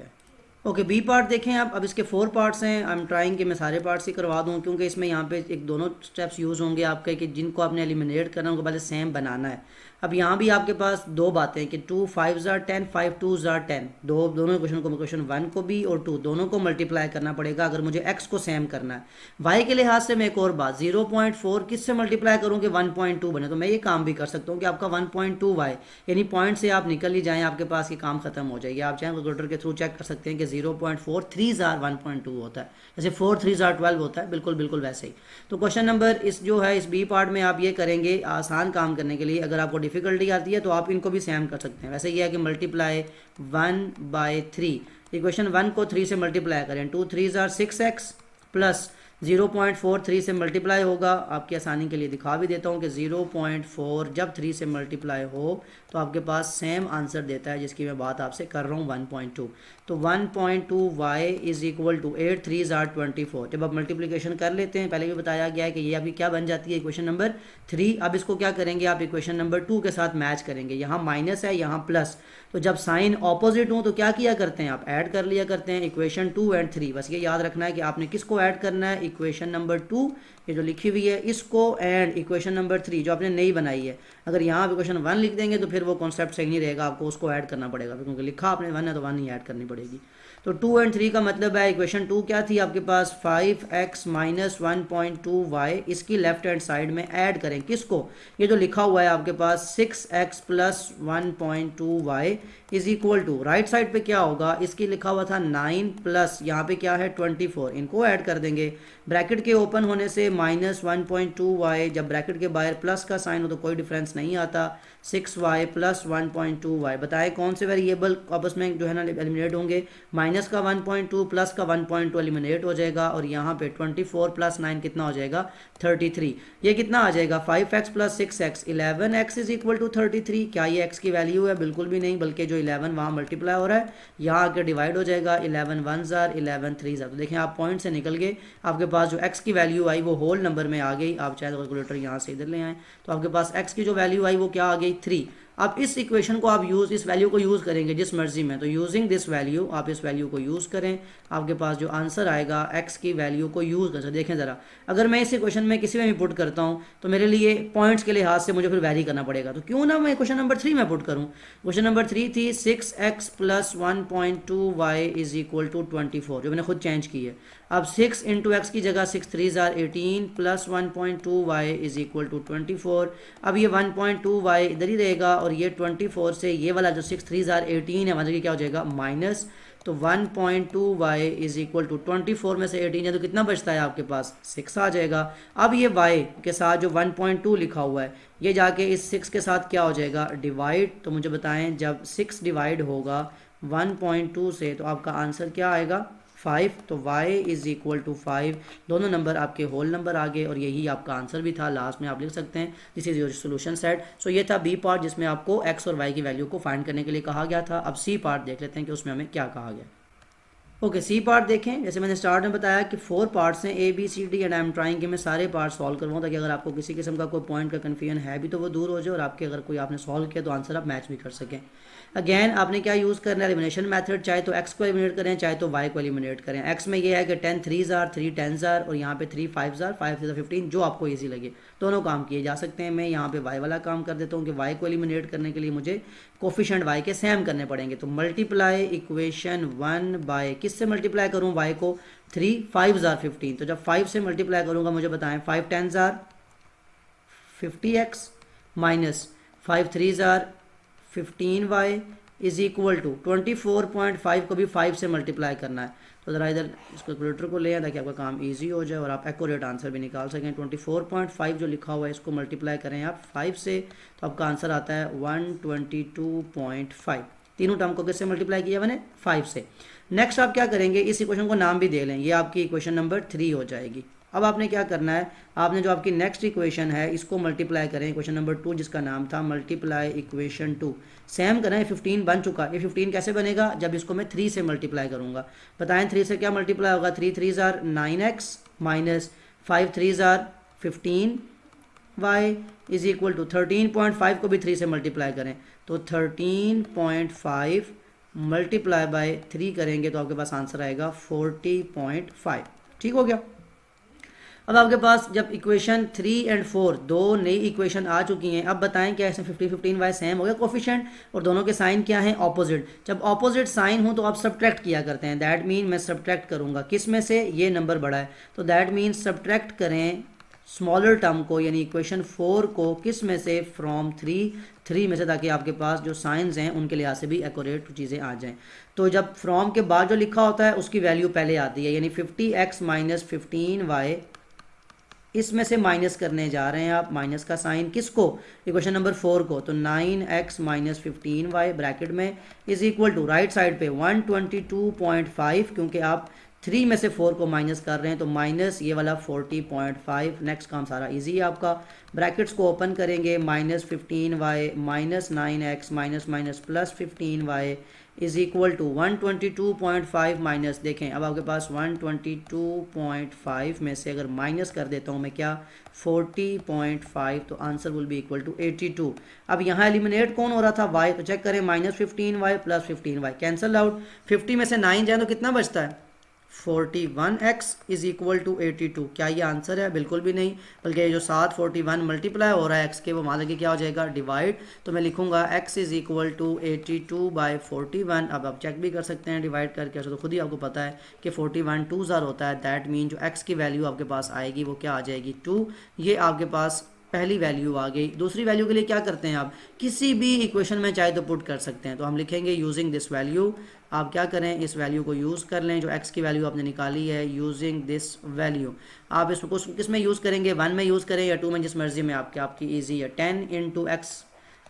ओके, बी पार्ट देखें आप। अब इसके 4 पार्ट्स हैं। आई एम ट्राइंग कि मैं सारे पार्ट्स ही करवा दूं, क्योंकि इसमें यहाँ पे एक दोनों स्टेप्स यूज़ होंगे आपके कि जिनको आपने एलिमिनेट करना है उनको पहले सेम बनाना है। अब यहाँ भी आपके पास दो बातें कि 2 5 ज़ार 10 5 2 ज़ार 10, दोनों क्वेश्चन को, क्वेश्चन 1 को भी और 2 दोनों को मल्टीप्लाई करना पड़ेगा अगर मुझे x को सेम करना है। y के लिहाज से मैं एक और बात, 0.4 किससे मल्टीप्लाई करूँ कि 1.2 बने, तो मैं ये काम भी कर सकता हूँ कि आपका 1.2y यानी पॉइंट से आप निकल ही जाएँ, आपके पास ये काम खत्म हो जाएगी। आप चाहें कैलकुलेटर के थ्रू चेक कर सकते हैं कि 0.4 3 ज़ार 1.2 होता है, जैसे 4 3 ज़ार 12 होता है, बिल्कुल बिल्कुल वैसे ही। तो क्वेश्चन नंबर इस जो है इस बी पार्ट में आप ये करेंगे आसान काम करने के लिए। अगर आपको डिफिकल्टी आती है तो आप इनको भी सेम कर सकते हैं। वैसे ये है कि मल्टीप्लाई 1/3, इक्वेशन 1 को 3 से मल्टीप्लाई करें, 2 3 ज़ार 6x प्लस 0.43 से मल्टीप्लाई होगा। आपकी आसानी के लिए दिखा भी देता हूँ कि 0.4 जब 3 से मल्टीप्लाई हो तो आपके पास सेम आंसर देता है जिसकी मैं बात आपसे कर रहा हूँ 1.2। तो 1.2y इज इक्वल टू 8 3 ज़ार 24। जब आप मल्टीप्लिकेशन कर लेते हैं, पहले भी बताया गया है कि ये अभी क्या बन जाती है इक्वेशन नंबर 3। अब इसको क्या करेंगे, आप इक्वेशन नंबर 2 के साथ मैच करेंगे। यहाँ माइनस है, यहाँ प्लस, तो जब साइन ऑपोजिट हो तो क्या किया करते हैं, आप ऐड कर लिया करते हैं इक्वेशन 2 एंड 3। बस ये याद रखना है कि आपने किसको ऐड करना है, इक्वेशन नंबर 2 ये जो लिखी हुई है इसको एंड इक्वेशन नंबर 3 जो आपने नई बनाई है। अगर यहाँ आप इक्वेशन 1 लिख देंगे तो फिर वो कॉन्सेप्ट सही नहीं रहेगा, आपको उसको ऐड करना पड़ेगा, क्योंकि लिखा आपने 1 है तो 1 ही ऐड करनी पड़ेगी। तो 2 एंड 3 का मतलब है इक्वेशन 2 क्या थी आपके पास 5x माइनस 1.2y, इसकी लेफ्ट हैंड साइड में ऐड करें किसको, ये जो लिखा हुआ है आपके पास 6x plus 1.2y is equal to, right side पे क्या होगा, इसकी लिखा हुआ था 9 प्लस यहाँ पे क्या है 24, इनको ऐड कर देंगे। ब्रैकेट के ओपन होने से माइनस 1.2y, जब ब्रैकेट के बाहर प्लस का साइन हो तो कोई डिफरेंस नहीं आता। 6y प्लस 1.2y, बताएं कौन से वेरिएबल आपस में जो है ना एलिमिनेट होंगे, माइनस का 1.2 प्लस का 1.2 एलिमिनेट हो जाएगा, और यहाँ पे 24 प्लस 9 कितना हो जाएगा 33। ये कितना आ जाएगा 5x plus 6x 11x is equal to 33। क्या ये x की वैल्यू है, बिल्कुल भी नहीं, बल्कि जो 11 वहाँ मल्टीप्लाई हो रहा है यहाँ आके डिवाइड हो जाएगा, 11 1 ज़ार 11 3 ज़ार। तो देखें आप पॉइंट से निकल गए, आपके पास जो x की वैल्यू आई वो होल नंबर में आ गई। आप चाहे कैलकुलेटर यहाँ से इधर ले आए तो आपके पास x की जो वैल्यू आई वो क्या आ गई 3। अब इस इक्वेशन को आप इस वैल्यू को यूज़ करेंगे जिस मर्जी में, तो यूजिंग दिस वैल्यू आप इस वैल्यू को यूज़ करें, आपके पास जो आंसर आएगा x की वैल्यू को यूज़ कर सकते। देखें ज़रा, अगर मैं इस इक्वेशन में किसी में भी पुट करता हूँ तो मेरे लिए पॉइंट्स के लिहाज से मुझे फिर वैरी करना पड़ेगा, तो क्यों ना मैं क्वेश्चन नंबर 3 में पुट करूँ। क्वेश्चन नंबर 3 थी 6x plus 1.2y is equal to 24, जो मैंने खुद चेंज की है। अब 6 इंटू एक्स की जगह 6 3 ज़ार 18 plus 1.2y is equal to 24। अब ये 1.2y इधर ही रहेगा और ये 24 से ये वाला जो 6 3 ज़ार 18 है मतलब कि क्या हो जाएगा माइनस, तो 1.2y इज इक्वल टू 24 में से 18 है तो कितना बचता है आपके पास 6 आ जाएगा। अब ये y के साथ जो 1.2 लिखा हुआ है ये जाके इस 6 के साथ क्या हो जाएगा डिवाइड। तो मुझे बताएं जब 6 डिवाइड होगा 1.2 से तो आपका आंसर क्या आएगा 5, तो y इज़ इक्वल टू 5। दोनों नंबर आपके होल नंबर आ गए और यही आपका आंसर भी था। लास्ट में आप लिख सकते हैं this is your solution set. So ये था बी पार्ट जिसमें आपको x और y की वैल्यू को फाइंड करने के लिए कहा गया था। अब सी पार्ट देख लेते हैं कि उसमें हमें क्या कहा गया। ओके, सी पार्ट देखें। जैसे मैंने स्टार्ट में बताया कि 4 पार्ट्स हैं A B C D and I am trying कि मैं सारे पार्ट सॉल्व करवाऊँ ताकि अगर आपको किसी किस्म का कोई पॉइंट का कन्फ्यूजन है भी तो वो दूर हो जाए और आपके अगर कोई आपने सॉल्व किया तो आंसर आप मैच भी कर सकें। अगेन आपने क्या यूज़ करना है, एलिमिनेशन मेथड। चाहे तो x को एलिमिनेट करें चाहे तो y को एलिमिनेट करें। x में ये है कि 10 3s आर 3 10s आर और यहाँ पे 3 5s आर 5 3 15, जो आपको ईजी लगे दोनों काम किए जा सकते हैं। मैं यहाँ पे y वाला काम कर देता हूँ कि y को एलिमिनेट करने के लिए मुझे कोफिशिएंट y के सेम करने पड़ेंगे। तो मल्टीप्लाई इक्वेशन 1 बाय किससे मल्टीप्लाई करूँ y को, 3 5s आर 15। तो जब 5 से मल्टीप्लाई करूँगा मुझे बताएं 5 10s are 50x minus 5 3s are 15y is equal to 24.5 को भी 5 से मल्टीप्लाई करना है। तो ज़रा इधर इस कैलकुलेटर को ले आए ताकि आपका काम इजी हो जाए और आप एक्यूरेट आंसर भी निकाल सकें। 24.5 जो लिखा हुआ है इसको मल्टीप्लाई करें आप 5 से तो आपका आंसर आता है 122.5। तीनों टर्म को किससे मल्टीप्लाई किया मैंने, 5 से। नेक्स्ट आप क्या करेंगे, इस इक्वेशन को नाम भी दे लें, ये आपकी इक्वेशन नंबर 3 हो जाएगी। अब आपने क्या करना है, आपने जो आपकी नेक्स्ट इक्वेशन है इसको मल्टीप्लाई करें इक्वेशन नंबर 2 जिसका नाम था मल्टीप्लाई इक्वेशन 2। सेम करें, 15 बन चुका। ये 15 कैसे बनेगा, जब इसको मैं 3 से मल्टीप्लाई करूंगा। बताएं 3 से क्या मल्टीप्लाई होगा, 3 3s are 9x minus 5 3s are 15y is equal to 13.5 को भी 3 से मल्टीप्लाई करें तो 13.5 मल्टीप्लाई बाय 3 करेंगे तो आपके पास आंसर आएगा 40.5। ठीक हो गया। अब आपके पास जब इक्वेशन 3 एंड 4 दो नई इक्वेशन आ चुकी हैं, अब बताएं क्या इसमें 50 15y सेम हो गया कोफिशिएंट और दोनों के साइन क्या हैं, ऑपोजिट। जब ऑपोजिट साइन हो तो आप सब्ट्रैक्ट किया करते हैं। दैट मीन मैं सब्ट्रैक्ट करूंगा किस में से, ये नंबर बड़ा है तो दैट मीन सब्ट्रैक्ट करें स्मॉलर टर्म को यानी इक्वेशन 4 को किस में से, फ्रॉम 3 में से, ताकि आपके पास जो साइंस हैं उनके लिहाज से भी एक्यूरेट चीज़ें आ जाएं। तो जब फ्रॉम के बाद जो लिखा होता है उसकी वैल्यू पहले आती है, यानी 50x माइनस 15y इसमें से माइनस करने जा रहे हैं आप, माइनस का साइन किसको, इक्वेशन नंबर 4 को। तो 9x माइनस 15y ब्रैकेट में is equal to right side पे 122.5 क्योंकि आप 3 में से 4 को माइनस कर रहे हैं तो माइनस ये वाला 40.5। नेक्स्ट काम सारा इजी है आपका। ब्रैकेट्स को ओपन करेंगे, minus 15y minus 9x minus minus plus 15y is equal to 122.5 minus, देखें अब आपके पास 122.5 में से अगर माइनस कर देता हूँ मैं क्या, 40.5, तो answer will be equal to 82। अब यहाँ एलिमिनेट कौन हो रहा था, y, तो चेक करें minus 15y plus 15y cancel out. 50 में से 9 जाए तो कितना बचता है, 41x इज इक्वल टू 82। क्या ये आंसर है, बिल्कुल भी नहीं, बल्कि ये जो 7 41 मल्टीप्लाई हो रहा है x के वो मान लगे क्या हो जाएगा, डिवाइड। तो मैं लिखूंगा x is equal to 82 by 41। अब आप चेक भी कर सकते हैं डिवाइड करके, तो खुद ही आपको पता है कि 41 2s आर होता है। दैट मीन जो x की वैल्यू आपके पास आएगी वो क्या आ जाएगी, 2। ये आपके पास पहली वैल्यू आ गई। दूसरी वैल्यू के लिए क्या करते हैं आप, किसी भी इक्वेशन में चाहे तो पुट कर सकते हैं। तो हम लिखेंगे यूजिंग दिस वैल्यू, आप क्या करें इस वैल्यू को यूज़ कर लें, जो x की वैल्यू आपने निकाली है, यूजिंग दिस वैल्यू। आप इसको किस में यूज़ करेंगे, 1 में यूज़ करें या 2 में, जिस मर्जी में आपकी ईजी है। 10 into x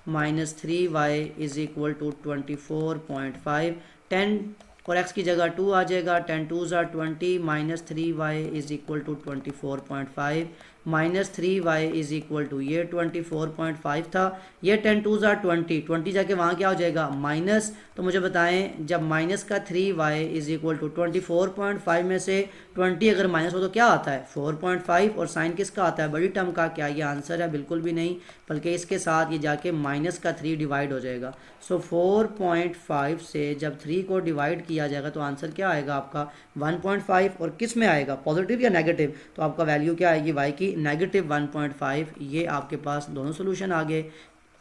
minus 3y is equal to 24.5। 10 और x की जगह 2 आ जाएगा, 10 2s are 20 minus 3y is equal to 24.5 minus 3y is equal to ये 24.5 था। ये 10 2s आर 20 जाके वहाँ क्या हो जाएगा माइनस। तो मुझे बताएं जब माइनस का 3y इज इक्वल टू 24.5 में से 20 अगर माइनस हो तो क्या आता है 4.5 और साइन किसका आता है, बड़ी टर्म का। क्या ये आंसर है, बिल्कुल भी नहीं, बल्कि इसके साथ ये जाके माइनस का 3 डिवाइड हो जाएगा। सो 4.5 से जब 3 को डिवाइड किया जाएगा तो आंसर क्या आएगा आपका 1.5। और किस में आएगा, पॉजिटिव या नेगेटिव, तो आपका वैल्यू क्या आएगी y की, नेगेटिव 1.5। ये आपके पास दोनों सोल्यूशन आ गए।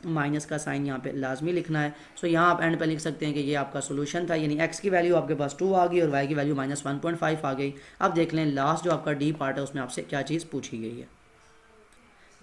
माइनस का साइन यहाँ पे लाजमी लिखना है। सो यहाँ आप एंड पे लिख सकते हैं कि ये आपका सोल्यूशन था, यानी x की वैल्यू आपके पास 2 आ गई और y की वैल्यू माइनस 1.5 आ गई। अब देख लें लास्ट जो आपका डी पार्ट है उसमें आपसे क्या चीज़ पूछी गई है।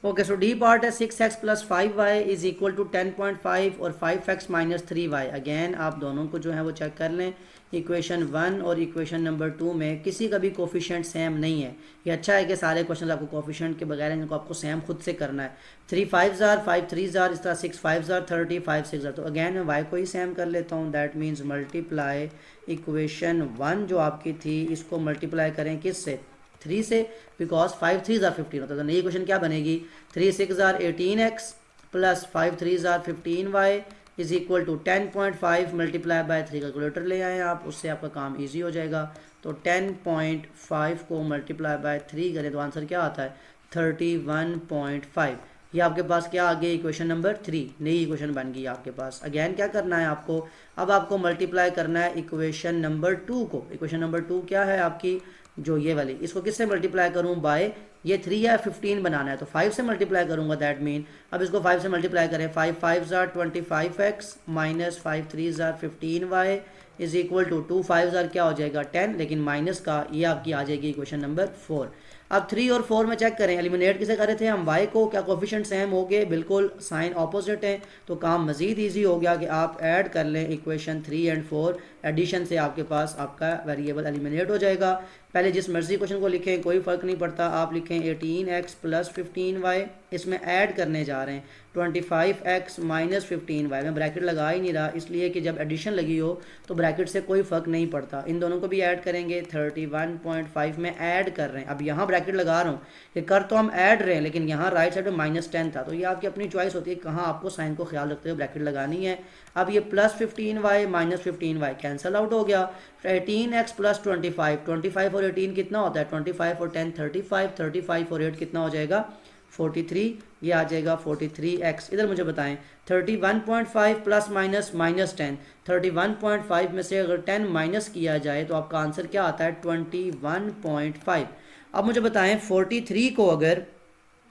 ओके, सो डी पार्ट है 6x plus 5y is equal to 10.5 और 5x माइनस 3y। अगेन आप दोनों को जो है वो चेक कर लें, इक्वेशन 1 और इक्वेशन नंबर 2 में किसी का भी कोफिशिएंट सेम नहीं है। ये अच्छा है कि सारे क्वेश्चन आपको कोफिशिएंट के बगैर इनको आपको सेम खुद से करना है। 3 5 जार 5 3 जार, इस तरह 6 5 जार 30 5 6 जार। तो अगेन मैं y को ही सेम कर लेता हूँ, दैट मीन्स मल्टीप्लाई इक्वेशन 1 जो आपकी थी इसको मल्टीप्लाई करें किससे, 3 से, बिकॉज 5 3 जार 15 होता है। तो नई इक्वेशन क्या बनेगी, 3 6 जार 18x प्लस 5 3 जार 15y is equal to 10.5 multiply by 3। Calculator ले आए आप, उससे आपका काम इजी हो जाएगा। तो 10.5 को मल्टीप्लाई बाय 3 करें तो आंसर क्या आता है, 31.5। ये आपके पास क्या आ गया, इक्वेशन नंबर 3, नई इक्वेशन बन गई आपके पास। अगेन क्या करना है आपको, अब आपको मल्टीप्लाई करना है इक्वेशन नंबर 2 को। इक्वेशन नंबर 2 क्या है आपकी, जो ये वाली, इसको किससे मल्टीप्लाई करूँ, बाय ये 3 या 15 बनाना है तो 5 से मल्टीप्लाई करूँगा, दैट मीन अब इसको 5 से मल्टीप्लाई करें, 5 5 जार 25x माइनस 5 3 जार 15y इज इक्वल टू 2 5 जार क्या हो जाएगा 10, लेकिन माइनस का ये आपकी आ जाएगी इक्वेशन नंबर 4। अब 3 और 4 में चेक करें, एलिमिनेट किसे कर रहे थे हम, y को, क्या कोफिशिएंट सेम हो गए, बिल्कुल साइन ऑपोजिट है, तो काम मजीद ईजी हो गया कि आप ऐड कर लें इक्वेशन 3 एंड 4। एडिशन से आपके पास आपका वेरिएबल एलिमिनेट हो जाएगा। पहले जिस मर्जी क्वेश्चन को लिखें कोई फ़र्क नहीं पड़ता, आप लिखें 18x प्लस 15y, इसमें ऐड करने जा रहे हैं 25x माइनस 15y। मैं ब्रैकेट लगा ही नहीं रहा, इसलिए कि जब एडिशन लगी हो तो ब्रैकेट से कोई फ़र्क नहीं पड़ता। इन दोनों को भी ऐड करेंगे, 31.5 में ऐड कर रहे हैं। अब यहाँ ब्रैकेट लगा रहा हूँ, ये कर तो हम ऐड रहे हैं, लेकिन यहाँ राइट साइड में -10 था, तो ये आपकी अपनी चॉइस होती है कहाँ आपको साइन को ख्याल रखते हुए ब्रैकेट लगानी है। अब ये plus 15y minus 15y cancel out हो गया, 18x प्लस 25 और 18 कितना होता है, 25 और 10 35, 35 और 8 कितना हो जाएगा 43, ये आ जाएगा 43x। इधर मुझे बताएं 31.5 प्लस माइनस -10, 31.5 में से अगर 10 माइनस किया जाए तो आपका आंसर क्या आता है 21.5। अब मुझे बताएं 43 को अगर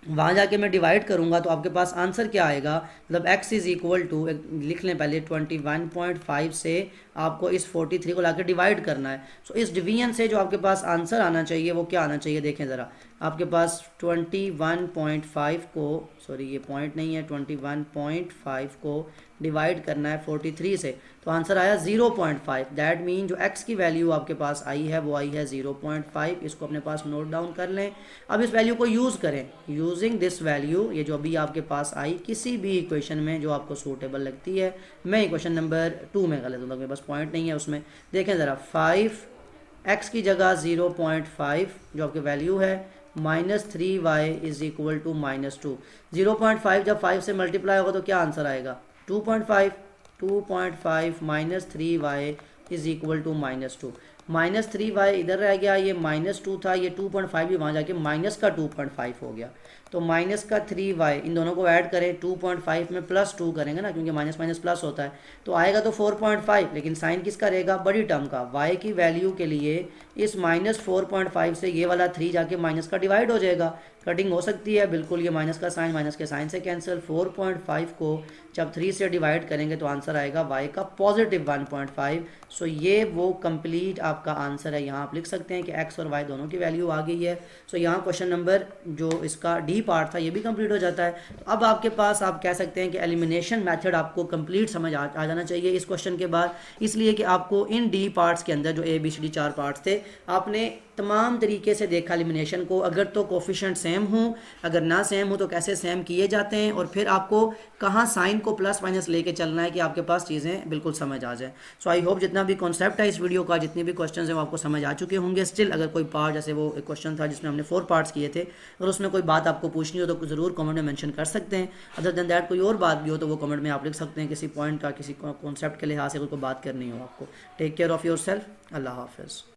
वहाँ जाके मैं डिवाइड करूँगा तो आपके पास आंसर क्या आएगा, मतलब x इज़ इक्वल टू, लिख लें पहले 21.5 से आपको इस 43 को लाके डिवाइड करना है। सो इस डिवीजन से जो आपके पास आंसर आना चाहिए वो क्या आना चाहिए, देखें ज़रा, आपके पास 21.5 को, सॉरी ये पॉइंट नहीं है, 21.5 को डिवाइड करना है 43 से, तो आंसर आया 0.5। दैट मीन जो x की वैल्यू आपके पास आई है वो आई है 0.5। इसको अपने पास नोट डाउन कर लें। अब इस वैल्यू को यूज़ करें, यूजिंग दिस वैल्यू, ये जो अभी आपके पास आई किसी भी इक्वेशन में जो आपको सूटेबल लगती है। मैं इक्वेशन नंबर 2 में कर लेता हूँ, मेरे पास पॉइंट नहीं है उसमें। देखें ज़रा, 5x की जगह 0.5 जो आपकी वैल्यू है, -3y इज इक्वल टू -2। 0.5 जब 5 से मल्टीप्लाई होगा तो क्या आंसर आएगा 2.5 minus 3y is equal to -2। -3y इधर रह गया, ये -2 था, ये 2.5 भी वहाँ जाके माइनस का 2.5 हो गया, तो माइनस का 3y, इन दोनों को ऐड करें, 2.5 में +2 करेंगे ना, क्योंकि माइनस माइनस प्लस होता है, तो आएगा तो 4.5, लेकिन साइन किसका रहेगा, बड़ी टर्म का। y की वैल्यू के लिए इस -4.5 से ये वाला 3 जाके माइनस का डिवाइड हो जाएगा, कटिंग हो सकती है बिल्कुल, ये माइनस का साइन माइनस के साइन से कैंसिल। 4.5 को जब 3 से डिवाइड करेंगे तो आंसर आएगा y का पॉजिटिव 1.5। सो ये वो कंप्लीट आपका आंसर है। यहाँ आप लिख सकते हैं कि x और y दोनों की वैल्यू आ गई है। सो यहाँ क्वेश्चन नंबर जो इसका डी पार्ट था ये भी कंप्लीट हो जाता है। अब आपके पास आप कह सकते हैं कि एलिमिनेशन मेथड आपको कंप्लीट समझ आ जाना चाहिए इस क्वेश्चन के बाद, इसलिए कि आपको इन डी पार्ट्स के अंदर जो ABCD 4 पार्ट्स थे आपने तमाम तरीके से देखा एलिमिनेशन को। अगर तो कोफिशिएंट सेम हो, अगर ना सेम हो तो कैसे सेम किए जाते हैं, और फिर आपको कहाँ साइन को प्लस माइनस लेके चलना है कि आपके पास चीज़ें बिल्कुल समझ आ जाए। सो आई होप जितना भी कॉन्सेप्ट है इस वीडियो का, जितने भी क्वेश्चन हैं वो आपको समझ आ चुके होंगे। स्टिल अगर कोई पार्ट, जैसे वो एक क्वेश्चन था जिसमें हमने 4 पार्ट्स किए थे, अगर उसमें कोई बात आपको पूछनी हो तो ज़रूर कमेंट में मेंशन कर सकते हैं। अदर देन दैट कोई और बात भी हो तो वो कमेंट में आप लिख सकते हैं, किसी पॉइंट का, किसी कॉन्सेप्ट के लिहाज से कोई बात करनी हो आपको। Take care of your self. अल्लाह हाफिज़।